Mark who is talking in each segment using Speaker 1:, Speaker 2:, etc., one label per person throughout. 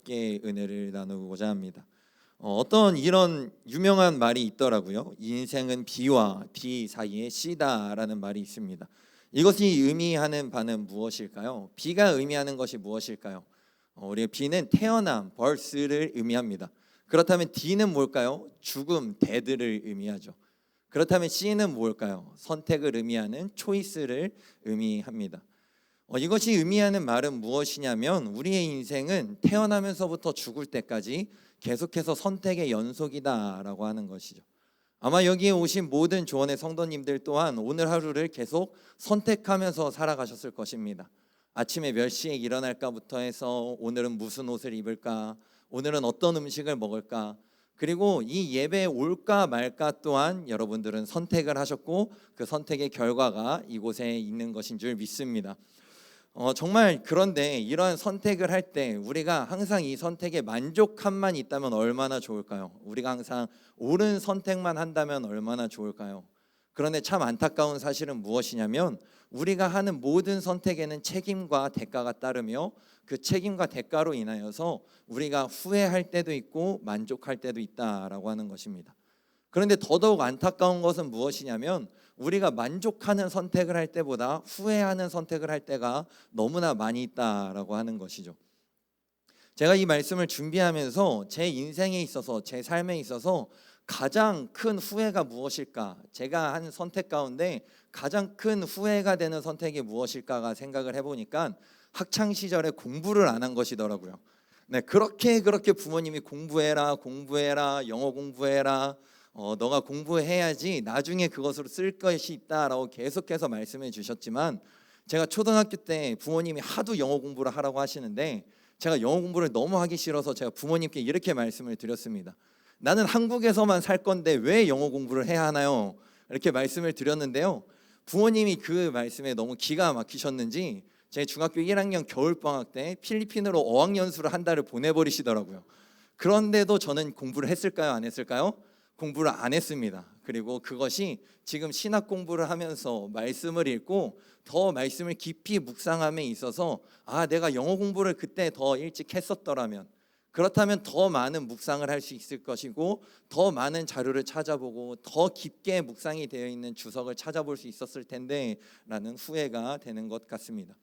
Speaker 1: 함께 은혜를 나누고자 합니다. 어떤 이런 유명한 말이 있더라고요. 인생은 B와 D 사이의 C다라는 말이 있습니다. 이것이 의미하는 바는 무엇일까요? B가 의미하는 것이 무엇일까요? 우리 B는 태어남, birth를 의미합니다. 그렇다면 D는 뭘까요? 죽음, dead를 의미하죠. 그렇다면 C는 뭘까요? 선택을 의미하는 choice를 의미합니다. 이것이 의미하는 말은 무엇이냐면 우리의 인생은 태어나면서부터 죽을 때까지 계속해서 선택의 연속이다라고 하는 것이죠. 아마 여기에 오신 모든 조언의 성도님들 또한 오늘 하루를 계속 선택하면서 살아가셨을 것입니다. 아침에 몇 시에 일어날까부터 해서 오늘은 무슨 옷을 입을까, 오늘은 어떤 음식을 먹을까, 그리고 이 예배에 올까 말까 또한 여러분들은 선택을 하셨고 그 선택의 결과가 이곳에 있는 것인 줄 믿습니다. 정말 그런데 이러한 선택을 할 때 우리가 항상 이 선택에 만족함만 있다면 얼마나 좋을까요? 우리가 항상 옳은 선택만 한다면 얼마나 좋을까요? 그런데 참 안타까운 사실은 무엇이냐면 우리가 하는 모든 선택에는 책임과 대가가 따르며 그 책임과 대가로 인하여서 우리가 후회할 때도 있고 만족할 때도 있다라고 하는 것입니다. 그런데 더더욱 안타까운 것은 무엇이냐면 우리가 만족하는 선택을 할 때보다 후회하는 선택을 할 때가 너무나 많이 있다라고 하는 것이죠. 제가 이 말씀을 준비하면서 제 인생에 있어서 제 삶에 있어서 가장 큰 후회가 무엇일까? 제가 한 선택 가운데 가장 큰 후회가 되는 선택이 무엇일까가 생각을 해보니까 학창 시절에 공부를 안 한 것이더라고요. 네, 그렇게 부모님이 공부해라, 영어 공부해라, 너가 공부해야지 나중에 그것으로 쓸 것이 있다라고 계속해서 말씀해 주셨지만 제가 초등학교 때 부모님이 하도 영어 공부를 하라고 하시는데 제가 영어 공부를 너무 하기 싫어서 제가 부모님께 이렇게 말씀을 드렸습니다. 나는 한국에서만 살 건데 왜 영어 공부를 해야 하나요? 이렇게 말씀을 드렸는데요. 부모님이 그 말씀에 너무 기가 막히셨는지 제 중학교 1학년 겨울방학 때 필리핀으로 어학연수를 한 달을 보내버리시더라고요. 그런데도 저는 공부를 했을까요? 안 했을까요? 공부를 안 했습니다. 그리고 그것이 지금 신학 공부를 하면서 말씀을 읽고 더 말씀을 깊이 묵상함에 있어서 내가 영어 공부를 그때 더 일찍 했었더라면 그렇다면 더 많은 묵상을 할 수 있을 것이고 더 많은 자료를 찾아보고 더 깊게 묵상이 되어 있는 주석을 찾아볼 수 있었을 텐데 라는 후회가 되는 것 같습니다.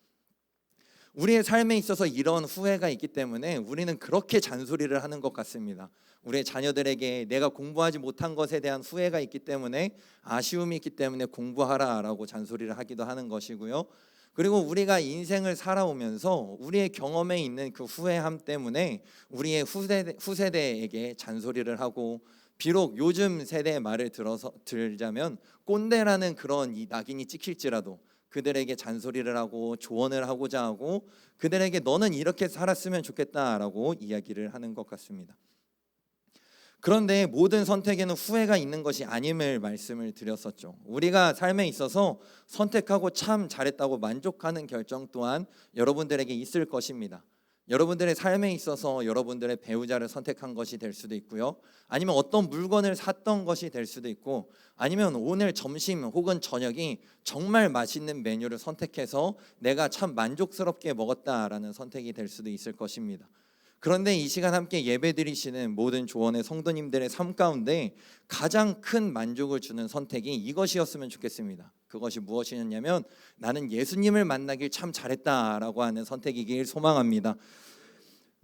Speaker 1: 우리의 삶에 있어서 이런 후회가 있기 때문에 우리는 그렇게 잔소리를 하는 것 같습니다. 우리의 자녀들에게 내가 공부하지 못한 것에 대한 후회가 있기 때문에 아쉬움이 있기 때문에 공부하라라고 잔소리를 하기도 하는 것이고요. 그리고 우리가 인생을 살아오면서 우리의 경험에 있는 그 후회함 때문에 우리의 후세대에게 잔소리를 하고 비록 요즘 세대의 말을 들자면 꼰대라는 그런 이 낙인이 찍힐지라도 그들에게 잔소리를 하고 조언을 하고자 하고 그들에게 너는 이렇게 살았으면 좋겠다라고 이야기를 하는 것 같습니다. 그런데 모든 선택에는 후회가 있는 것이 아님을 말씀을 드렸었죠. 우리가 삶에 있어서 선택하고 참 잘했다고 만족하는 결정 또한 여러분들에게 있을 것입니다. 여러분들의 삶에 있어서 여러분들의 배우자를 선택한 것이 될 수도 있고요. 아니면 어떤 물건을 샀던 것이 될 수도 있고 아니면 오늘 점심 혹은 저녁이 정말 맛있는 메뉴를 선택해서 내가 참 만족스럽게 먹었다라는 선택이 될 수도 있을 것입니다. 그런데 이 시간 함께 예배드리시는 모든 조언의 성도님들의 삶 가운데 가장 큰 만족을 주는 선택이 이것이었으면 좋겠습니다. 그것이 무엇이었냐면 나는 예수님을 만나길 참 잘했다라고 하는 선택이길 소망합니다.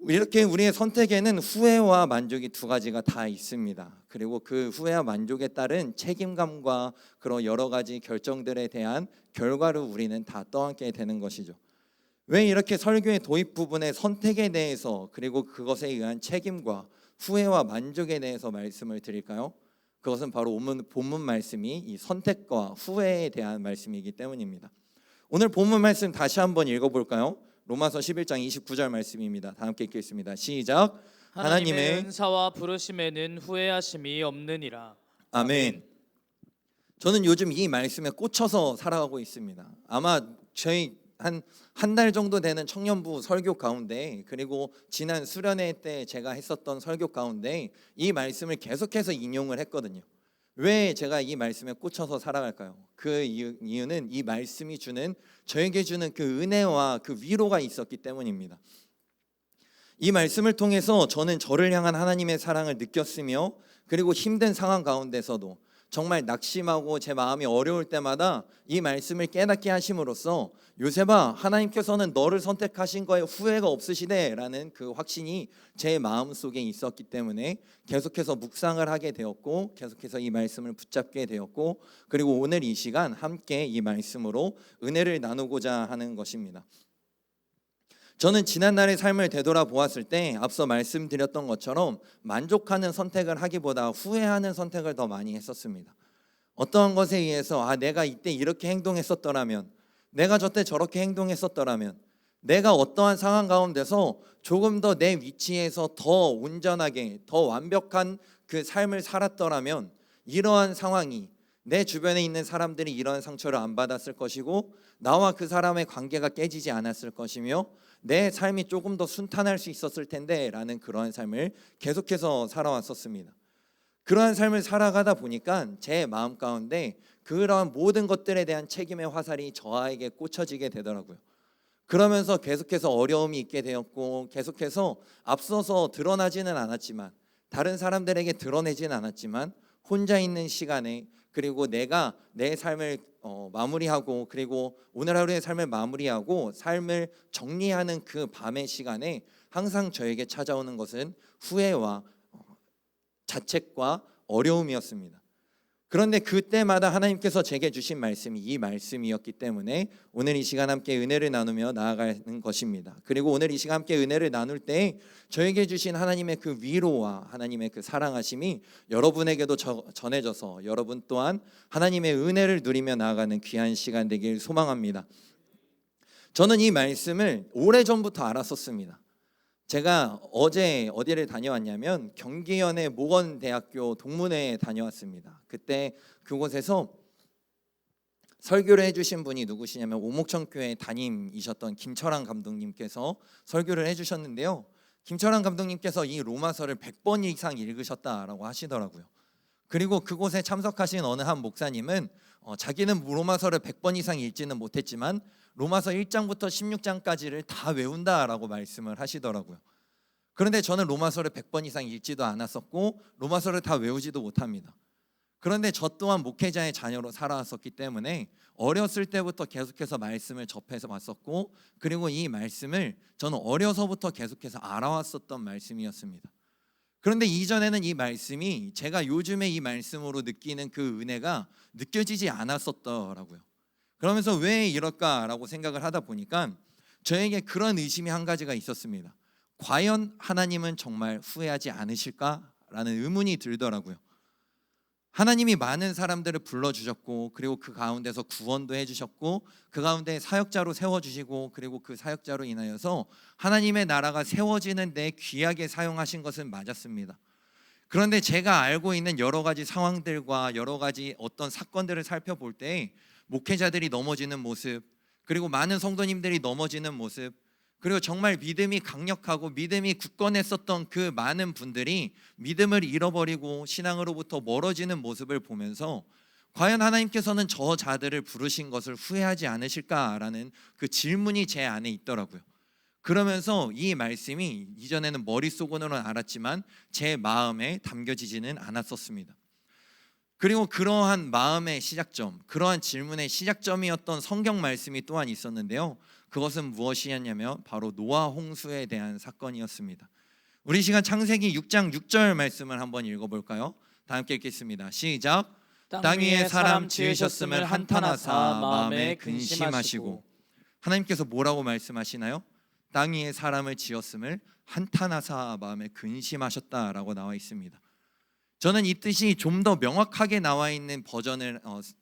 Speaker 1: 이렇게 우리의 선택에는 후회와 만족이 두 가지가 다 있습니다. 그리고 그 후회와 만족에 따른 책임감과 그런 여러 가지 결정들에 대한 결과를 우리는 다 떠안게 되는 것이죠. 왜 이렇게 설교의 도입 부분에 선택에 대해서 그리고 그것에 의한 책임과 후회와 만족에 대해서 말씀을 드릴까요? 그것은 바로 본문 말씀이 이 선택과 후회에 대한 말씀이기 때문입니다. 오늘 본문 말씀 다시 한번 읽어볼까요? 로마서 11장 29절 말씀입니다. 다 함께 읽겠습니다. 시작.
Speaker 2: 하나님의 은사와 부르심에는 후회하심이 없느니라.
Speaker 1: 아멘. 저는 요즘 이 말씀에 꽂혀서 살아가고 있습니다. 아마 저희 한 달 정도 되는 청년부 설교 가운데 그리고 지난 수련회 때 제가 했었던 설교 가운데 이 말씀을 계속해서 인용을 했거든요. 왜 제가 이 말씀에 꽂혀서 살아갈까요? 그 이유는 이 말씀이 저에게 주는 그 은혜와 그 위로가 있었기 때문입니다. 이 말씀을 통해서 저는 저를 향한 하나님의 사랑을 느꼈으며, 그리고 힘든 상황 가운데서도 정말 낙심하고 제 마음이 어려울 때마다 이 말씀을 깨닫게 하심으로써 요셉아, 하나님께서는 너를 선택하신 거에 후회가 없으시대 라는 그 확신이 제 마음속에 있었기 때문에 계속해서 묵상을 하게 되었고, 계속해서 이 말씀을 붙잡게 되었고, 그리고 오늘 이 시간 함께 이 말씀으로 은혜를 나누고자 하는 것입니다. 저는 지난날의 삶을 되돌아보았을 때 앞서 말씀드렸던 것처럼 만족하는 선택을 하기보다 후회하는 선택을 더 많이 했었습니다. 어떠한 것에 의해서 내가 이때 이렇게 행동했었더라면, 내가 저때 저렇게 행동했었더라면, 내가 어떠한 상황 가운데서 조금 더 내 위치에서 더 온전하게 더 완벽한 그 삶을 살았더라면 이러한 상황이, 내 주변에 있는 사람들이 이러한 상처를 안 받았을 것이고 나와 그 사람의 관계가 깨지지 않았을 것이며 내 삶이 조금 더 순탄할 수 있었을 텐데 라는 그러한 삶을 계속해서 살아왔었습니다. 그러한 삶을 살아가다 보니까 제 마음 가운데 그러한 모든 것들에 대한 책임의 화살이 저에게 꽂혀지게 되더라고요. 그러면서 계속해서 어려움이 있게 되었고, 계속해서 앞서서 드러나지는 않았지만, 다른 사람들에게 드러내지는 않았지만 혼자 있는 시간에, 그리고 내가 내 삶을 마무리하고, 그리고 오늘 하루의 삶을 마무리하고 삶을 정리하는 그 밤의 시간에 항상 저에게 찾아오는 것은 후회와 자책과 어려움이었습니다. 그런데 그때마다 하나님께서 제게 주신 말씀이 이 말씀이었기 때문에 오늘 이 시간 함께 은혜를 나누며 나아가는 것입니다. 그리고 오늘 이 시간 함께 은혜를 나눌 때 저에게 주신 하나님의 그 위로와 하나님의 그 사랑하심이 여러분에게도 전해져서 여러분 또한 하나님의 은혜를 누리며 나아가는 귀한 시간 되길 소망합니다. 저는 이 말씀을 오래전부터 알았었습니다. 제가 어제 어디를 다녀왔냐면 경기현의 모건대학교 동문회에 다녀왔습니다. 그때 그곳에서 설교를 해주신 분이 누구시냐면 오목천교회 담임이셨던 김철환 감독님께서 설교를 해주셨는데요. 김철환 감독님께서 이 로마서를 100번 이상 읽으셨다라고 하시더라고요. 그리고 그곳에 참석하신 어느 한 목사님은 자기는 로마서를 100번 이상 읽지는 못했지만 로마서 1장부터 16장까지를 다 외운다라고 말씀을 하시더라고요. 그런데 저는 로마서를 100번 이상 읽지도 않았었고 로마서를 다 외우지도 못합니다. 그런데 저 또한 목회자의 자녀로 살아왔었기 때문에 어렸을 때부터 계속해서 말씀을 접해서 왔었고, 그리고 이 말씀을 저는 어려서부터 계속해서 알아왔었던 말씀이었습니다. 그런데 이전에는 이 말씀이 제가 요즘에 이 말씀으로 느끼는 그 은혜가 느껴지지 않았었더라고요. 그러면서 왜 이럴까라고 생각을 하다 보니까 저에게 그런 의심이 한 가지가 있었습니다. 과연 하나님은 정말 후회하지 않으실까라는 의문이 들더라고요. 하나님이 많은 사람들을 불러주셨고, 그리고 그 가운데서 구원도 해주셨고, 그 가운데 사역자로 세워주시고, 그리고 그 사역자로 인하여서 하나님의 나라가 세워지는 데 귀하게 사용하신 것은 맞았습니다. 그런데 제가 알고 있는 여러 가지 상황들과 여러 가지 어떤 사건들을 살펴볼 때 목회자들이 넘어지는 모습, 그리고 많은 성도님들이 넘어지는 모습, 그리고 정말 믿음이 강력하고 믿음이 굳건했었던 그 많은 분들이 믿음을 잃어버리고 신앙으로부터 멀어지는 모습을 보면서 과연 하나님께서는 저 자들을 부르신 것을 후회하지 않으실까라는 그 질문이 제 안에 있더라고요. 그러면서 이 말씀이 이전에는 머릿속으로는 알았지만 제 마음에 담겨지지는 않았었습니다. 그리고 그러한 마음의 시작점, 그러한 질문의 시작점이었던 성경 말씀이 또한 있었는데요. 그것은 무엇이었냐면 바로 노아 홍수에 대한 사건이었습니다. 우리 시간 창세기 6장 6절 말씀을 한번 읽어볼까요? 다 함께 읽겠습니다. 시작. 땅 위에 사람 지으셨음을 한탄하사 마음에 근심하시고. 하나님께서 뭐라고 말씀하시나요? 땅 위에 사람을 지었음을 한탄하사 마음에 근심하셨다라고 나와 있습니다. 저는 이 뜻이 좀 더 명확하게 나와 있는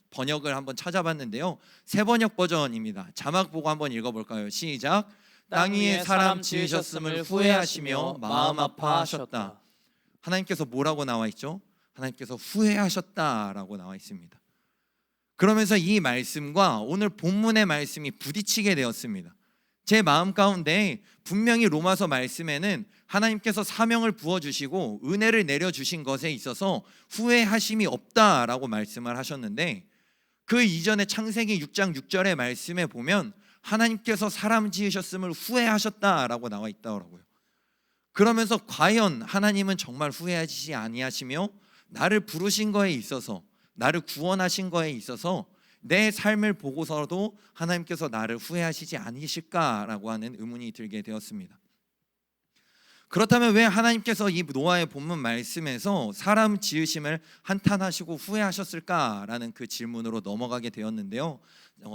Speaker 1: 번역을 한번 찾아봤는데요. 새 번역 버전입니다. 자막 보고 한번 읽어볼까요? 시작. 땅 위에 사람 지으셨음을 후회하시며 마음 아파하셨다. 하나님께서 뭐라고 나와 있죠? 하나님께서 후회하셨다라고 나와 있습니다. 그러면서 이 말씀과 오늘 본문의 말씀이 부딪히게 되었습니다. 제 마음 가운데 분명히 로마서 말씀에는 하나님께서 사명을 부어주시고 은혜를 내려주신 것에 있어서 후회하심이 없다라고 말씀을 하셨는데, 그 이전에 창세기 6장 6절의 말씀에 보면 하나님께서 사람 지으셨음을 후회하셨다라고 나와 있더라고요. 그러면서 과연 하나님은 정말 후회하시지 아니하시며 나를 부르신 거에 있어서, 나를 구원하신 거에 있어서 내 삶을 보고서도 하나님께서 나를 후회하시지 않으실까라고 하는 의문이 들게 되었습니다. 그렇다면 왜 하나님께서 이 노아의 본문 말씀에서 사람 지으심을 한탄하시고 후회하셨을까라는 그 질문으로 넘어가게 되었는데요.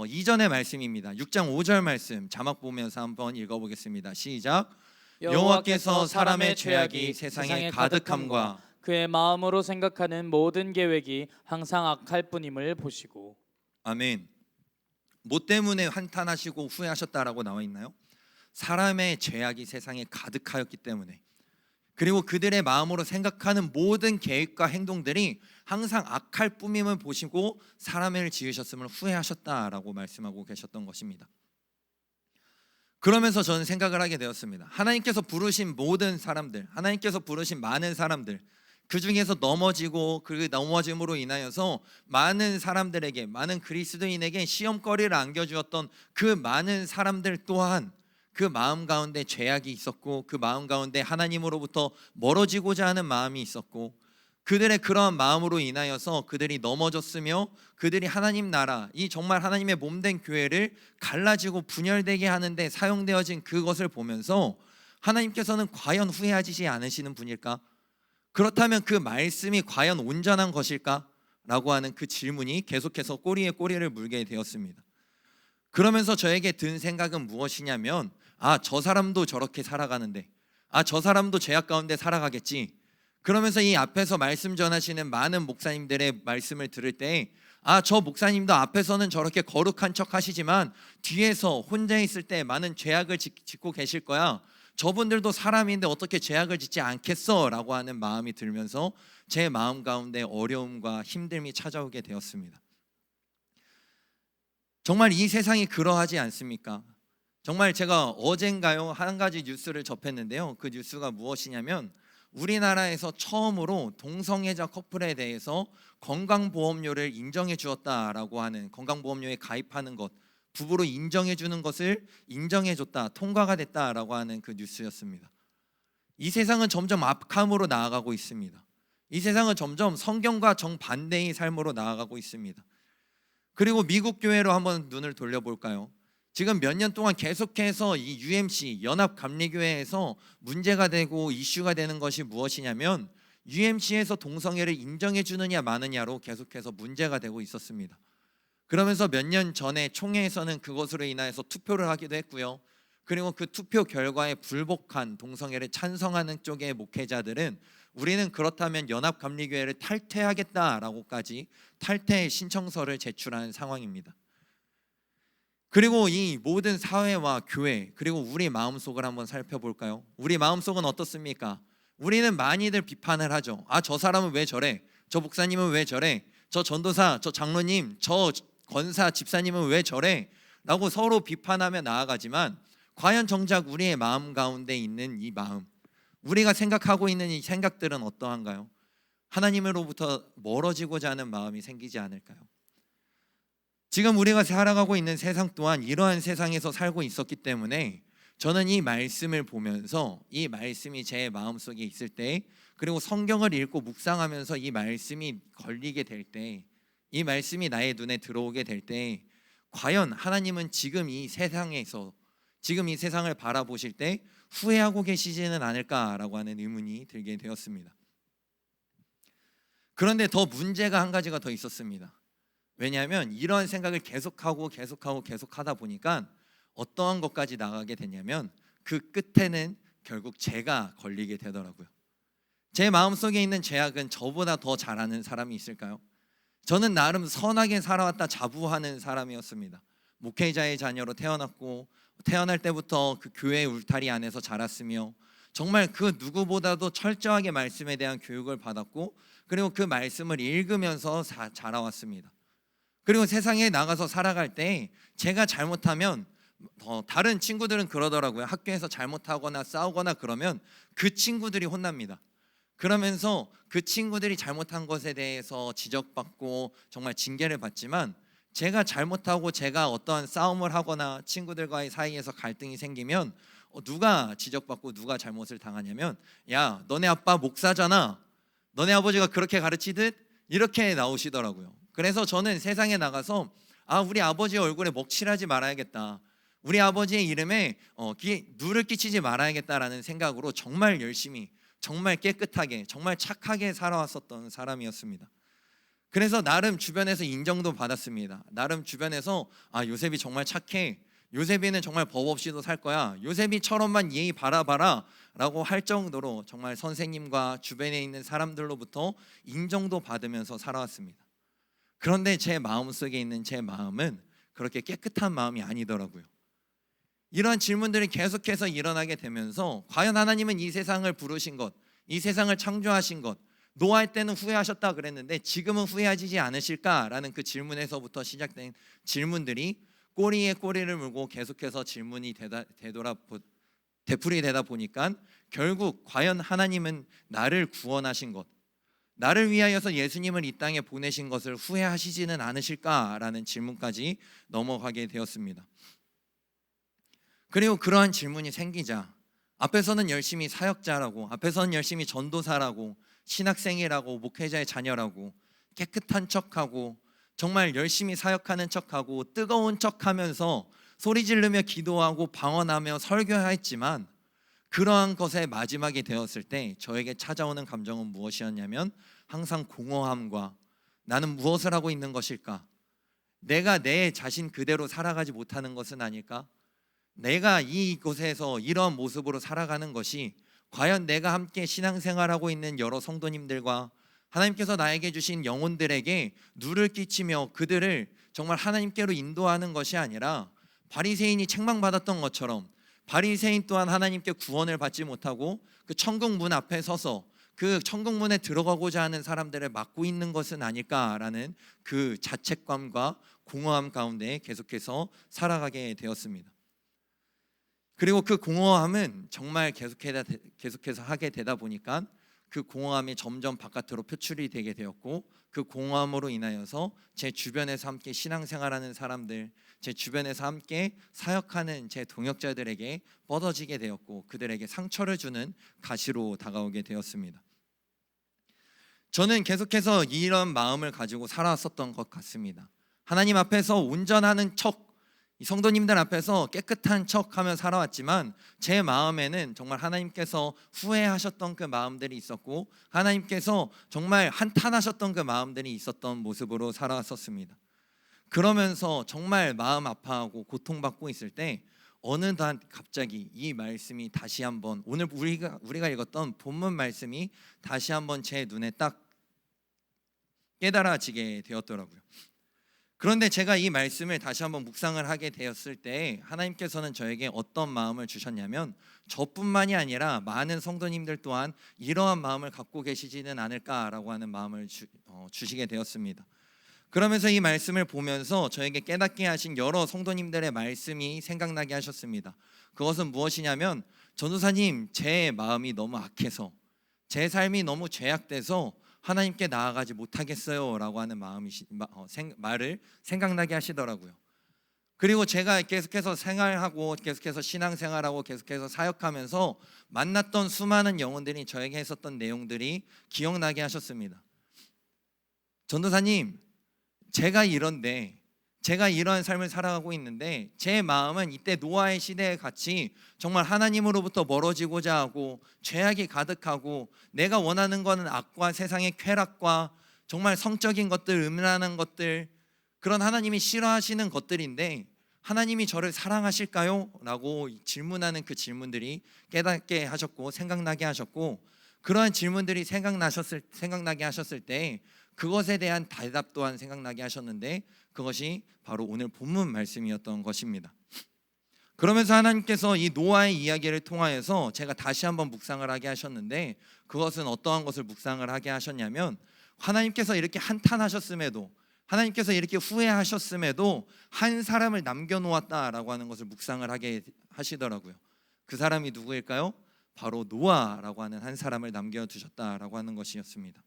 Speaker 1: 이전의 말씀입니다. 6장 5절 말씀 자막 보면서 한번 읽어보겠습니다. 시작. 여호와께서 사람의 죄악이 세상에 가득함과
Speaker 2: 그의 마음으로 생각하는 모든 계획이 항상 악할 뿐임을 보시고.
Speaker 1: 아멘. 뭐 때문에 한탄하시고 후회하셨다라고 나와 있나요? 사람의 죄악이 세상에 가득하였기 때문에, 그리고 그들의 마음으로 생각하는 모든 계획과 행동들이 항상 악할 뿐임을 보시고 사람을 지으셨음을 후회하셨다라고 말씀하고 계셨던 것입니다. 그러면서 저는 생각을 하게 되었습니다. 하나님께서 부르신 모든 사람들, 하나님께서 부르신 많은 사람들, 그 중에서 넘어지고 그 넘어짐으로 인하여서 많은 사람들에게, 많은 그리스도인에게 시험거리를 안겨주었던 그 많은 사람들 또한 그 마음 가운데 죄악이 있었고, 그 마음 가운데 하나님으로부터 멀어지고자 하는 마음이 있었고, 그들의 그러한 마음으로 인하여서 그들이 넘어졌으며 그들이 하나님 나라, 이 정말 하나님의 몸된 교회를 갈라지고 분열되게 하는데 사용되어진 그것을 보면서 하나님께서는 과연 후회하지 않으시는 분일까? 그렇다면 그 말씀이 과연 온전한 것일까? 라고 하는 그 질문이 계속해서 꼬리에 꼬리를 물게 되었습니다. 그러면서 저에게 든 생각은 무엇이냐면, 저 사람도 저렇게 살아가는데, 저 사람도 죄악 가운데 살아가겠지. 그러면서 이 앞에서 말씀 전하시는 많은 목사님들의 말씀을 들을 때, 저 목사님도 앞에서는 저렇게 거룩한 척 하시지만 뒤에서 혼자 있을 때 많은 죄악을 짓고 계실 거야. 저분들도 사람인데 어떻게 죄악을 짓지 않겠어? 라고 하는 마음이 들면서 제 마음 가운데 어려움과 힘듦이 찾아오게 되었습니다. 정말 이 세상이 그러하지 않습니까? 정말 제가 어젠가요 한 가지 뉴스를 접했는데요. 그 뉴스가 무엇이냐면, 우리나라에서 처음으로 동성애자 커플에 대해서 건강보험료를 인정해 주었다라고 하는, 건강보험료에 가입하는 것, 부부로 인정해 주는 것을 인정해 줬다, 통과가 됐다라고 하는 그 뉴스였습니다. 이 세상은 점점 악함으로 나아가고 있습니다. 이 세상은 점점 성경과 정반대의 삶으로 나아가고 있습니다. 그리고 미국 교회로 한번 눈을 돌려볼까요? 지금 몇 년 동안 계속해서 이 UMC 연합감리교회에서 문제가 되고 이슈가 되는 것이 무엇이냐면, UMC에서 동성애를 인정해 주느냐 마느냐로 계속해서 문제가 되고 있었습니다. 그러면서 몇 년 전에 총회에서는 그것으로 인하여서 투표를 하기도 했고요. 그리고 그 투표 결과에 불복한 동성애를 찬성하는 쪽의 목회자들은 우리는 그렇다면 연합감리교회를 탈퇴하겠다라고까지 탈퇴 신청서를 제출한 상황입니다. 그리고 이 모든 사회와 교회, 그리고 우리 마음속을 한번 살펴볼까요? 우리 마음속은 어떻습니까? 우리는 많이들 비판을 하죠. 저 사람은 왜 저래? 저 목사님은 왜 저래? 저 전도사, 저 장로님, 저 권사, 집사님은 왜 저래? 라고 서로 비판하며 나아가지만, 과연 정작 우리의 마음 가운데 있는 이 마음, 우리가 생각하고 있는 이 생각들은 어떠한가요? 하나님으로부터 멀어지고자 하는 마음이 생기지 않을까요? 지금 우리가 살아가고 있는 세상 또한 이러한 세상에서 살고 있었기 때문에, 저는 이 말씀을 보면서 이 말씀이 제 마음속에 있을 때, 그리고 성경을 읽고 묵상하면서 이 말씀이 걸리게 될 때, 이 말씀이 나의 눈에 들어오게 될 때, 과연 하나님은 지금 이 세상에서, 지금 이 세상을 바라보실 때 후회하고 계시지는 않을까라고 하는 의문이 들게 되었습니다. 그런데 더 문제가 한 가지가 더 있었습니다. 왜냐하면 이런 생각을 계속하다 보니까 어떠한 것까지 나가게 되냐면, 그 끝에는 결국 제가 걸리게 되더라고요. 제 마음속에 있는 죄악은 저보다 더 잘 아는 사람이 있을까요? 저는 나름 선하게 살아왔다 자부하는 사람이었습니다. 목회자의 자녀로 태어났고, 태어날 때부터 그 교회 울타리 안에서 자랐으며, 정말 그 누구보다도 철저하게 말씀에 대한 교육을 받았고, 그리고 그 말씀을 읽으면서 자라왔습니다. 그리고 세상에 나가서 살아갈 때 제가 잘못하면, 다른 친구들은 그러더라고요. 학교에서 잘못하거나 싸우거나 그러면 그 친구들이 혼납니다. 그러면서 그 친구들이 잘못한 것에 대해서 지적받고 정말 징계를 받지만, 제가 잘못하고 제가 어떠한 싸움을 하거나 친구들과의 사이에서 갈등이 생기면 누가 지적받고 누가 잘못을 당하냐면, 야, 너네 아빠 목사잖아, 너네 아버지가 그렇게 가르치듯, 이렇게 나오시더라고요. 그래서 저는 세상에 나가서 우리 아버지 얼굴에 먹칠하지 말아야겠다, 우리 아버지의 이름에 누를 끼치지 말아야겠다라는 생각으로 정말 열심히, 정말 깨끗하게, 정말 착하게 살아왔었던 사람이었습니다. 그래서 나름 주변에서 인정도 받았습니다. 나름 주변에서 요셉이 정말 착해, 요셉이는 정말 법 없이도 살 거야, 요셉이처럼만 예의 바라봐라 라고 할 정도로 정말 선생님과 주변에 있는 사람들로부터 인정도 받으면서 살아왔습니다. 그런데 제 마음속에 있는 제 마음은 그렇게 깨끗한 마음이 아니더라고요. 이러한 질문들이 계속해서 일어나게 되면서, 과연 하나님은 이 세상을 부르신 것, 이 세상을 창조하신 것, 노아할 때는 후회하셨다 그랬는데 지금은 후회하지 않으실까라는 그 질문에서부터 시작된 질문들이 꼬리에 꼬리를 물고 계속해서 질문이 되풀이되다 보니까 결국 과연 하나님은 나를 구원하신 것, 나를 위하여서 예수님을 이 땅에 보내신 것을 후회하시지는 않으실까라는 질문까지 넘어가게 되었습니다. 그리고 그러한 질문이 생기자 앞에서는 열심히 사역자라고, 앞에서는 열심히 전도사라고, 신학생이라고, 목회자의 자녀라고, 깨끗한 척하고, 정말 열심히 사역하는 척하고, 뜨거운 척하면서 소리 지르며 기도하고 방언하며 설교했지만, 그러한 것의 마지막이 되었을 때 저에게 찾아오는 감정은 무엇이었냐면, 항상 공허함과, 나는 무엇을 하고 있는 것일까? 내가 내 자신 그대로 살아가지 못하는 것은 아닐까? 내가 이곳에서 이런 모습으로 살아가는 것이 과연 내가 함께 신앙생활하고 있는 여러 성도님들과 하나님께서 나에게 주신 영혼들에게 누를 끼치며 그들을 정말 하나님께로 인도하는 것이 아니라, 바리새인이 책망받았던 것처럼 바리새인 또한 하나님께 구원을 받지 못하고 그 천국 문 앞에 서서 그 천국 문에 들어가고자 하는 사람들을 막고 있는 것은 아닐까라는 그 자책감과 공허함 가운데 계속해서 살아가게 되었습니다. 그리고 그 공허함은 정말 계속해서 하게 되다 보니까 그 공허함이 점점 바깥으로 표출이 되게 되었고, 그 공허함으로 인하여서 제 주변에서 함께 신앙생활하는 사람들, 제 주변에서 함께 사역하는 제 동역자들에게 뻗어지게 되었고, 그들에게 상처를 주는 가시로 다가오게 되었습니다. 저는 계속해서 이런 마음을 가지고 살아왔었던 것 같습니다. 하나님 앞에서 온전하는 척, 이 성도님들 앞에서 깨끗한 척하며 살아왔지만 제 마음에는 정말 하나님께서 후회하셨던 그 마음들이 있었고, 하나님께서 정말 한탄하셨던 그 마음들이 있었던 모습으로 살아왔었습니다. 그러면서 정말 마음 아파하고 고통받고 있을 때 어느 날 갑자기 이 말씀이 다시 한번, 오늘 우리가 읽었던 본문 말씀이 다시 한번 제 눈에 딱 깨달아지게 되었더라고요. 그런데 제가 이 말씀을 다시 한번 묵상을 하게 되었을 때 하나님께서는 저에게 어떤 마음을 주셨냐면, 저뿐만이 아니라 많은 성도님들 또한 이러한 마음을 갖고 계시지는 않을까라고 하는 마음을 주시게 되었습니다. 그러면서 이 말씀을 보면서 저에게 깨닫게 하신 여러 성도님들의 말씀이 생각나게 하셨습니다. 그것은 무엇이냐면, 전도사님, 제 마음이 너무 악해서, 제 삶이 너무 죄악돼서 하나님께 나아가지 못하겠어요 라고 하는 말을 생각나게 하시더라고요. 그리고 제가 계속해서 생활하고 계속해서 신앙생활하고 계속해서 사역하면서 만났던 수많은 영혼들이 저에게 했었던 내용들이 기억나게 하셨습니다. 전도사님, 제가 이런 삶을 살아가고 있는데 제 마음은 이때 노아의 시대에 같이 정말 하나님으로부터 멀어지고자 하고 죄악이 가득하고, 내가 원하는 것은 악과 세상의 쾌락과 정말 성적인 것들, 음란한 것들, 그런 하나님이 싫어하시는 것들인데 하나님이 저를 사랑하실까요? 라고 질문하는 그 질문들이 깨닫게 하셨고 생각나게 하셨고, 그러한 질문들이 생각나게 하셨을 때 그것에 대한 대답 또한 생각나게 하셨는데, 그것이 바로 오늘 본문 말씀이었던 것입니다. 그러면서 하나님께서 이 노아의 이야기를 통하여서 제가 다시 한번 묵상을 하게 하셨는데, 그것은 어떠한 것을 묵상을 하게 하셨냐면, 하나님께서 이렇게 한탄하셨음에도, 하나님께서 이렇게 후회하셨음에도 한 사람을 남겨놓았다라고 하는 것을 묵상을 하게 하시더라고요. 그 사람이 누구일까요? 바로 노아라고 하는 한 사람을 남겨두셨다라고 하는 것이었습니다.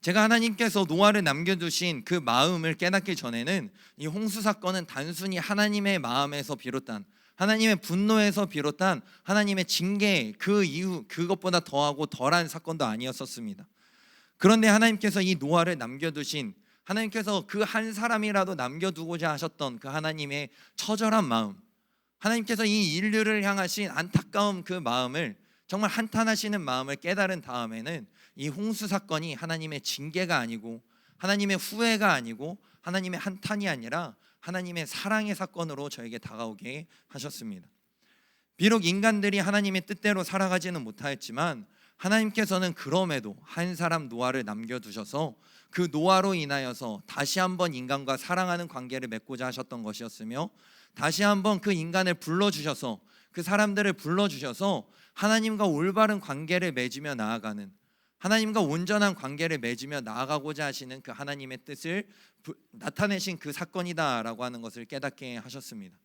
Speaker 1: 제가 하나님께서 노아를 남겨두신 그 마음을 깨닫기 전에는 이 홍수 사건은 단순히 하나님의 마음에서 비롯한, 하나님의 분노에서 비롯한 하나님의 징계 그 이후 그것보다 더하고 덜한 사건도 아니었었습니다. 그런데 하나님께서 이 노아를 남겨두신 하나님께서 그 한 사람이라도 남겨두고자 하셨던 그 하나님의 처절한 마음, 하나님께서 이 인류를 향하신 안타까운 그 마음을 정말 한탄하시는 마음을 깨달은 다음에는 이 홍수 사건이 하나님의 징계가 아니고 하나님의 후회가 아니고 하나님의 한탄이 아니라 하나님의 사랑의 사건으로 저에게 다가오게 하셨습니다. 비록 인간들이 하나님의 뜻대로 살아가지는 못하였지만 하나님께서는 그럼에도 한 사람 노아를 남겨두셔서 그 노아로 인하여서 다시 한번 인간과 사랑하는 관계를 맺고자 하셨던 것이었으며, 다시 한번 그 인간을 불러주셔서 그 사람들을 불러주셔서 하나님과 올바른 관계를 맺으며 나아가는, 하나님과 온전한 관계를 맺으며 나아가고자 하시는 그 하나님의 뜻을 나타내신 그 사건이다라고 하는 것을 깨닫게 하셨습니다.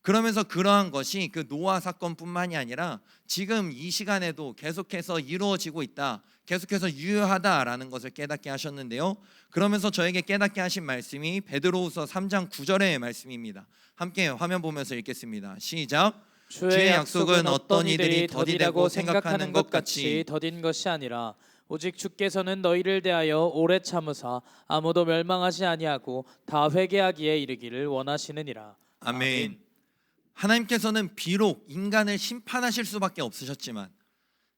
Speaker 1: 그러면서 그러한 것이 그 노아 사건뿐만이 아니라 지금 이 시간에도 계속해서 이루어지고 있다, 계속해서 유효하다라는 것을 깨닫게 하셨는데요. 그러면서 저에게 깨닫게 하신 말씀이 베드로후서 3장 9절의 말씀입니다. 함께 화면 보면서 읽겠습니다. 시작.
Speaker 2: 주의 약속은 어떤 이들이 더디다고 생각하는 것 같이 더딘 것이 아니라 오직 주께서는 너희를 대하여 오래 참으사 아무도 멸망하지 아니하고 다 회개하기에 이르기를 원하시느니라.
Speaker 1: 아멘. 하나님께서는 비록 인간을 심판하실 수밖에 없으셨지만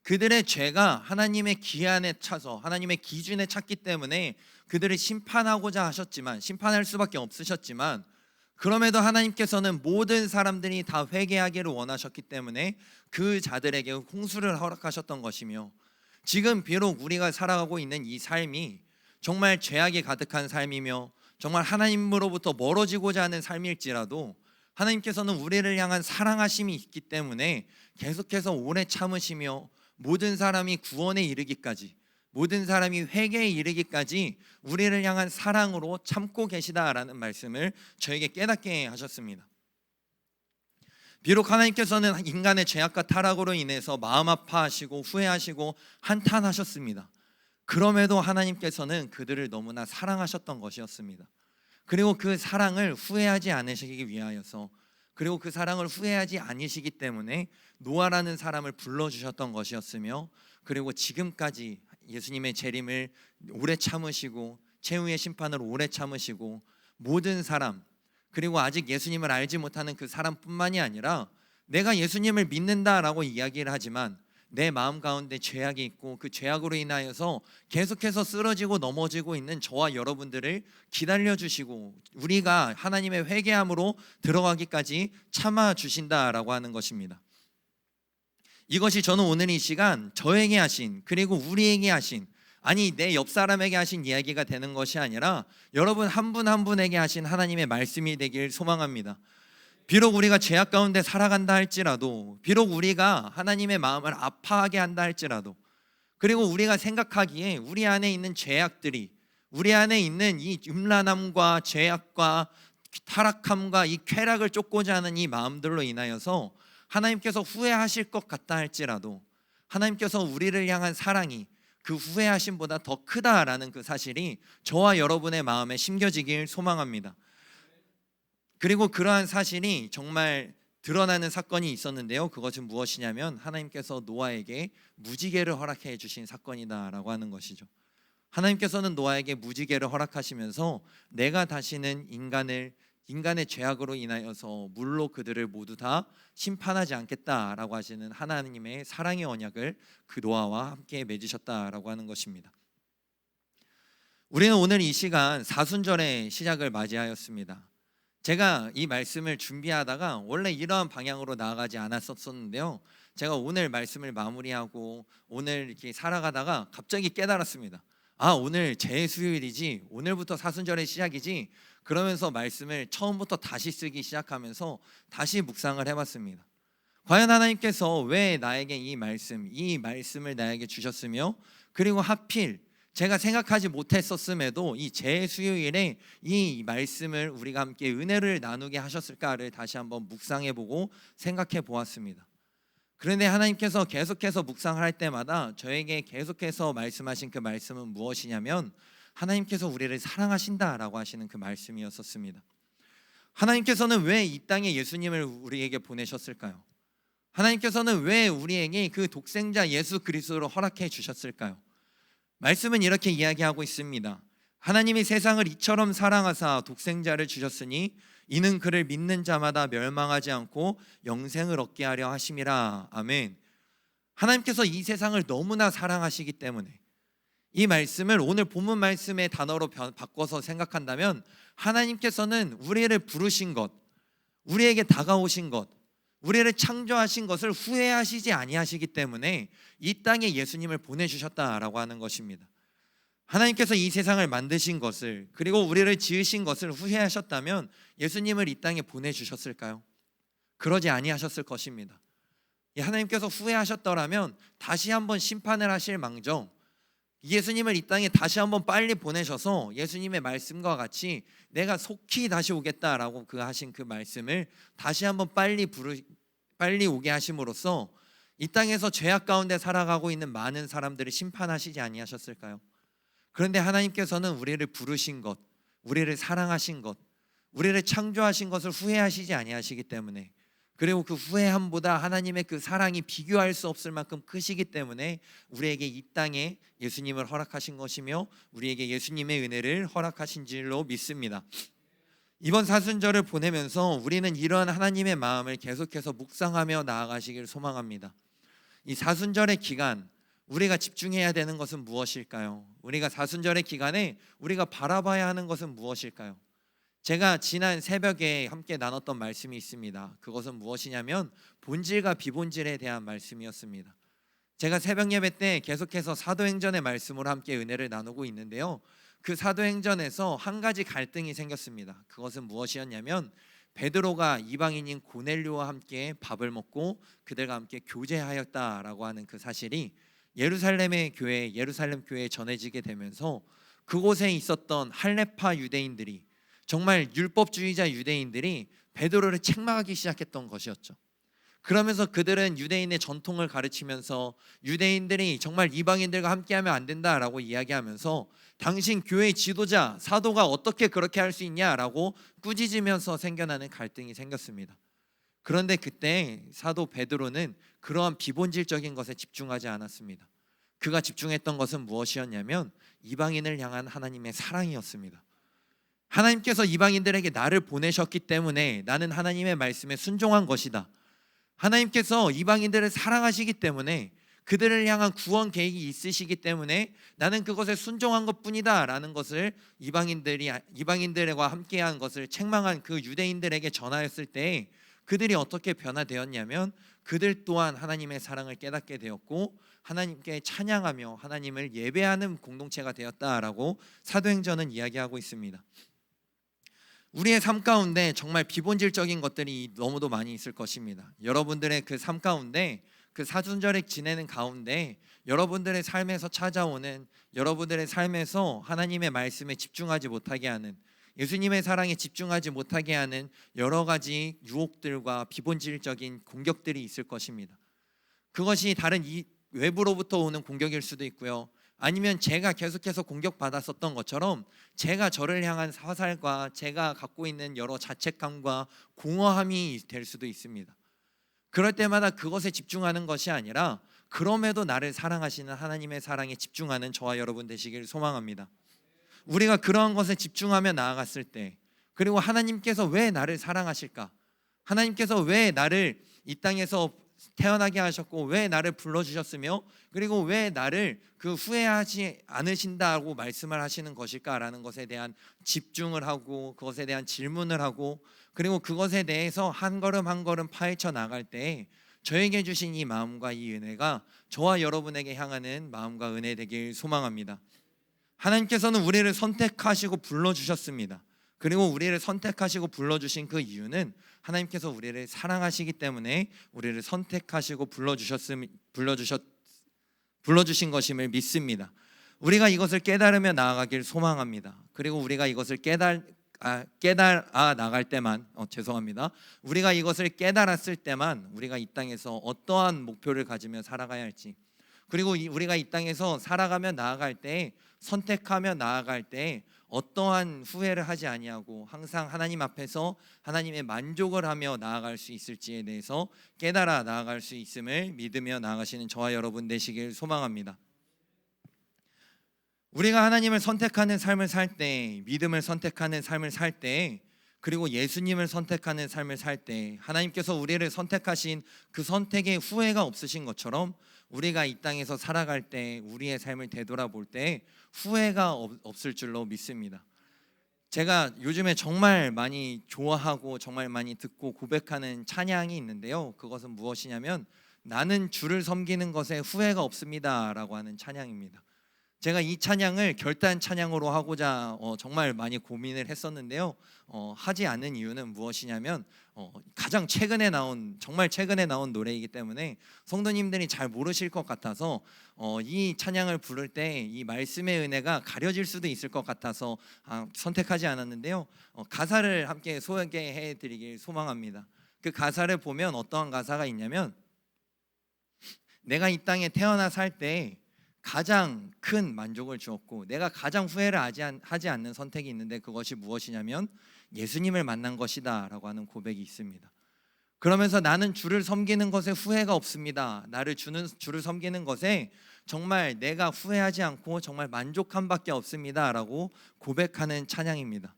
Speaker 1: 그들의 죄가 하나님의 기한에 차서 하나님의 기준에 찼기 때문에 그들을 심판하고자 하셨지만, 심판할 수밖에 없으셨지만, 그럼에도 하나님께서는 모든 사람들이 다 회개하기를 원하셨기 때문에 그 자들에게 홍수를 허락하셨던 것이며, 지금 비록 우리가 살아가고 있는 이 삶이 정말 죄악이 가득한 삶이며 정말 하나님으로부터 멀어지고자 하는 삶일지라도 하나님께서는 우리를 향한 사랑하심이 있기 때문에 계속해서 오래 참으시며 모든 사람이 구원에 이르기까지, 모든 사람이 회개에 이르기까지 우리를 향한 사랑으로 참고 계시다라는 말씀을 저에게 깨닫게 하셨습니다. 비록 하나님께서는 인간의 죄악과 타락으로 인해서 마음 아파하시고 후회하시고 한탄하셨습니다. 그럼에도 하나님께서는 그들을 너무나 사랑하셨던 것이었습니다. 그리고 그 사랑을 후회하지 않으시기 위하여서, 그리고 그 사랑을 후회하지 않으시기 때문에 노아라는 사람을 불러주셨던 것이었으며, 그리고 지금까지 예수님의 재림을 오래 참으시고 최후의 심판을 오래 참으시고 모든 사람, 그리고 아직 예수님을 알지 못하는 그 사람뿐만이 아니라 내가 예수님을 믿는다라고 이야기를 하지만 내 마음 가운데 죄악이 있고 그 죄악으로 인하여서 계속해서 쓰러지고 넘어지고 있는 저와 여러분들을 기다려주시고 우리가 하나님의 회개함으로 들어가기까지 참아주신다라고 하는 것입니다. 이것이 저는 오늘 이 시간 저에게 하신, 그리고 우리에게 하신, 아니 내 옆 사람에게 하신 이야기가 되는 것이 아니라 여러분 한 분 한 분에게 하신 하나님의 말씀이 되길 소망합니다. 비록 우리가 죄악 가운데 살아간다 할지라도, 비록 우리가 하나님의 마음을 아파하게 한다 할지라도, 그리고 우리가 생각하기에 우리 안에 있는 죄악들이, 우리 안에 있는 이 음란함과 죄악과 타락함과 이 쾌락을 쫓고자 하는 이 마음들로 인하여서 하나님께서 후회하실 것 같다 할지라도 하나님께서 우리를 향한 사랑이 그 후회하심보다 더 크다라는 그 사실이 저와 여러분의 마음에 심겨지길 소망합니다. 그리고 그러한 사실이 정말 드러나는 사건이 있었는데요. 그것은 무엇이냐면 하나님께서 노아에게 무지개를 허락해 주신 사건이다라고 하는 것이죠. 하나님께서는 노아에게 무지개를 허락하시면서 내가 다시는 인간의 죄악으로 인하여서 물로 그들을 모두 다 심판하지 않겠다라고 하시는 하나님의 사랑의 언약을 그 노아와 함께 맺으셨다라고 하는 것입니다. 우리는 오늘 이 시간 사순절의 시작을 맞이하였습니다. 제가 이 말씀을 준비하다가 원래 이러한 방향으로 나아가지 않았었는데요. 제가 오늘 말씀을 마무리하고 오늘 이렇게 살아가다가 갑자기 깨달았습니다. 아, 오늘 재수요일이지, 오늘부터 사순절의 시작이지. 그러면서 말씀을 처음부터 다시 쓰기 시작하면서 다시 묵상을 해봤습니다. 과연 하나님께서 왜 나에게 이 말씀을 나에게 주셨으며, 그리고 하필 제가 생각하지 못했었음에도 이 재수요일에 이 말씀을 우리가 함께 은혜를 나누게 하셨을까를 다시 한번 묵상해보고 생각해 보았습니다. 그런데 하나님께서 계속해서 묵상을 할 때마다 저에게 계속해서 말씀하신 그 말씀은 무엇이냐면 하나님께서 우리를 사랑하신다라고 하시는 그 말씀이었었습니다. 하나님께서는 왜 이 땅에 예수님을 우리에게 보내셨을까요? 하나님께서는 왜 우리에게 그 독생자 예수 그리스도를 허락해 주셨을까요? 말씀은 이렇게 이야기하고 있습니다. 하나님이 세상을 이처럼 사랑하사 독생자를 주셨으니 이는 그를 믿는 자마다 멸망하지 않고 영생을 얻게 하려 하심이라. 아멘. 하나님께서 이 세상을 너무나 사랑하시기 때문에, 이 말씀을 오늘 본문 말씀의 단어로 바꿔서 생각한다면, 하나님께서는 우리를 부르신 것, 우리에게 다가오신 것, 우리를 창조하신 것을 후회하시지 아니하시기 때문에 이 땅에 예수님을 보내주셨다라고 하는 것입니다. 하나님께서 이 세상을 만드신 것을, 그리고 우리를 지으신 것을 후회하셨다면 예수님을 이 땅에 보내주셨을까요? 그러지 아니하셨을 것입니다. 하나님께서 후회하셨더라면 다시 한번 심판을 하실 망정, 예수님을 이 땅에 다시 한번 빨리 보내셔서 예수님의 말씀과 같이 내가 속히 다시 오겠다라고 하신 그 말씀을 다시 한번 빨리 오게 하심으로써 이 땅에서 죄악 가운데 살아가고 있는 많은 사람들을 심판하시지 아니하셨을까요? 그런데 하나님께서는 우리를 부르신 것, 우리를 사랑하신 것, 우리를 창조하신 것을 후회하시지 아니하시기 때문에, 그리고 그 후회함보다 하나님의 그 사랑이 비교할 수 없을 만큼 크시기 때문에 우리에게 이 땅에 예수님을 허락하신 것이며 우리에게 예수님의 은혜를 허락하신 줄로 믿습니다. 이번 사순절을 보내면서 우리는 이러한 하나님의 마음을 계속해서 묵상하며 나아가시길 소망합니다. 이 사순절의 기간, 우리가 집중해야 되는 것은 무엇일까요? 우리가 사순절의 기간에 우리가 바라봐야 하는 것은 무엇일까요? 제가 지난 새벽에 함께 나눴던 말씀이 있습니다. 그것은 무엇이냐면 본질과 비본질에 대한 말씀이었습니다. 제가 새벽 예배 때 계속해서 사도행전의 말씀으로 함께 은혜를 나누고 있는데요, 그 사도행전에서 한 가지 갈등이 생겼습니다. 그것은 무엇이었냐면 베드로가 이방인인 고넬료와 함께 밥을 먹고 그들과 함께 교제하였다라고 하는 그 사실이 예루살렘 교회에 전해지게 되면서 그곳에 있었던 할레파 유대인들이, 정말 율법주의자 유대인들이 베드로를 책망하기 시작했던 것이었죠. 그러면서 그들은 유대인의 전통을 가르치면서 유대인들이 정말 이방인들과 함께하면 안 된다라고 이야기하면서 당신 교회의 지도자 사도가 어떻게 그렇게 할 수 있냐라고 꾸짖으면서 생겨나는 갈등이 생겼습니다. 그런데 그때 사도 베드로는 그러한 비본질적인 것에 집중하지 않았습니다. 그가 집중했던 것은 무엇이었냐면 이방인을 향한 하나님의 사랑이었습니다. 하나님께서 이방인들에게 나를 보내셨기 때문에 나는 하나님의 말씀에 순종한 것이다. 하나님께서 이방인들을 사랑하시기 때문에 그들을 향한 구원 계획이 있으시기 때문에 나는 그것에 순종한 것뿐이다 라는 것을 이방인들과 함께한 것을 책망한 그 유대인들에게 전하였을 때 그들이 어떻게 변화되었냐면 그들 또한 하나님의 사랑을 깨닫게 되었고 하나님께 찬양하며 하나님을 예배하는 공동체가 되었다라고 사도행전은 이야기하고 있습니다. 우리의 삶 가운데 정말 비본질적인 것들이 너무도 많이 있을 것입니다. 여러분들의 그 삶 가운데, 그 사순절에 지내는 가운데 여러분들의 삶에서 찾아오는, 여러분들의 삶에서 하나님의 말씀에 집중하지 못하게 하는, 예수님의 사랑에 집중하지 못하게 하는 여러 가지 유혹들과 비본질적인 공격들이 있을 것입니다. 그것이 다른 외부로부터 오는 공격일 수도 있고요, 아니면 제가 계속해서 공격받았었던 것처럼 제가 저를 향한 화살과 제가 갖고 있는 여러 자책감과 공허함이 될 수도 있습니다. 그럴 때마다 그것에 집중하는 것이 아니라 그럼에도 나를 사랑하시는 하나님의 사랑에 집중하는 저와 여러분 되시길 소망합니다. 우리가 그러한 것에 집중하며 나아갔을 때, 그리고 하나님께서 왜 나를 사랑하실까? 하나님께서 왜 나를 이 땅에서 태어나게 하셨고 왜 나를 불러주셨으며 그리고 왜 나를 후회하지 않으신다고 말씀을 하시는 것일까라는 것에 대한 집중을 하고 그것에 대한 질문을 하고 그리고 그것에 대해서 한 걸음 한 걸음 파헤쳐 나갈 때 저에게 주신 이 마음과 이 은혜가 저와 여러분에게 향하는 마음과 은혜 되길 소망합니다. 하나님께서는 우리를 선택하시고 불러주셨습니다. 그리고 우리를 선택하시고 불러주신 그 이유는 하나님께서 우리를 사랑하시기 때문에 우리를 선택하시고 불러주신 것임을 믿습니다. 우리가 이것을 깨달으며 나아가길 소망합니다. 그리고 우리가 이것을 깨달아 나갈 때만 우리가 이것을 깨달았을 때만 우리가 이 땅에서 어떠한 목표를 가지며 살아가야 할지, 그리고 우리가 이 땅에서 살아가며 나아갈 때, 선택하며 나아갈 때 어떠한 후회를 하지 아니하고 항상 하나님 앞에서 하나님의 만족을 하며 나아갈 수 있을지에 대해서 깨달아 나아갈 수 있음을 믿으며 나아가시는 저와 여러분 되시길 소망합니다. 우리가 하나님을 선택하는 삶을 살 때, 믿음을 선택하는 삶을 살 때, 그리고 예수님을 선택하는 삶을 살 때 하나님께서 우리를 선택하신 그 선택에 후회가 없으신 것처럼 우리가 이 땅에서 살아갈 때, 우리의 삶을 되돌아볼 때 후회가 없을 줄로 믿습니다. 제가 요즘에 정말 많이 좋아하고 정말 많이 듣고 고백하는 찬양이 있는데요, 그것은 무엇이냐면 나는 주를 섬기는 것에 후회가 없습니다 라고 하는 찬양입니다. 제가 이 찬양을 결단 찬양으로 하고자 정말 많이 고민을 했었는데요, 하지 않은 이유는 무엇이냐면 가장 최근에 나온, 정말 최근에 나온 노래이기 때문에 성도님들이 잘 모르실 것 같아서 이 찬양을 부를 때 이 말씀의 은혜가 가려질 수도 있을 것 같아서 선택하지 않았는데요, 가사를 함께 소개해 드리길 소망합니다. 그 가사를 보면 어떠한 가사가 있냐면, 내가 이 땅에 태어나 살 때 가장 큰 만족을 주었고 내가 가장 후회를 하지 않는 선택이 있는데 그것이 무엇이냐면 예수님을 만난 것이다 라고 하는 고백이 있습니다. 그러면서 나는 주를 섬기는 것에 후회가 없습니다. 나를 주를 섬기는 것에 정말 내가 후회하지 않고 정말 만족함밖에 없습니다 라고 고백하는 찬양입니다.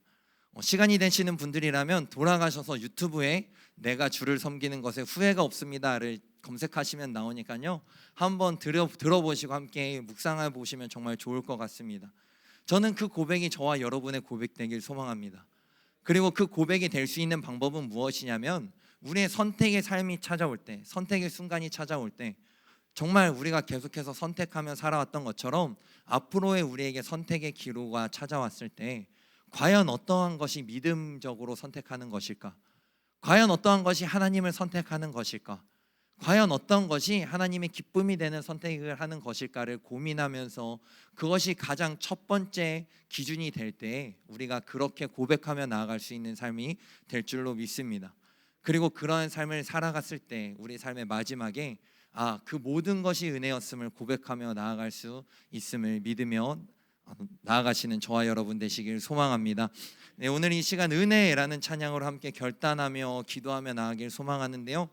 Speaker 1: 시간이 되시는 분들이라면 돌아가셔서 유튜브에 내가 주를 섬기는 것에 후회가 없습니다를 검색하시면 나오니까요, 한번 들어보시고 함께 묵상해 보시면 정말 좋을 것 같습니다. 저는 그 고백이 저와 여러분의 고백 되길 소망합니다. 그리고 그 고백이 될 수 있는 방법은 무엇이냐면 우리의 선택의 삶이 찾아올 때, 선택의 순간이 찾아올 때 정말 우리가 계속해서 선택하며 살아왔던 것처럼 앞으로의 우리에게 선택의 기로가 찾아왔을 때 과연 어떠한 것이 믿음적으로 선택하는 것일까? 과연 어떠한 것이 하나님을 선택하는 것일까? 과연 어떤 것이 하나님의 기쁨이 되는 선택을 하는 것일까를 고민하면서 그것이 가장 첫 번째 기준이 될 때 우리가 그렇게 고백하며 나아갈 수 있는 삶이 될 줄로 믿습니다. 그리고 그러한 삶을 살아갔을 때 우리 삶의 마지막에 그 모든 것이 은혜였음을 고백하며 나아갈 수 있음을 믿으며 나아가시는 저와 여러분 되시길 소망합니다. 네, 오늘 이 시간 은혜라는 찬양으로 함께 결단하며 기도하며 나아가길 소망하는데요,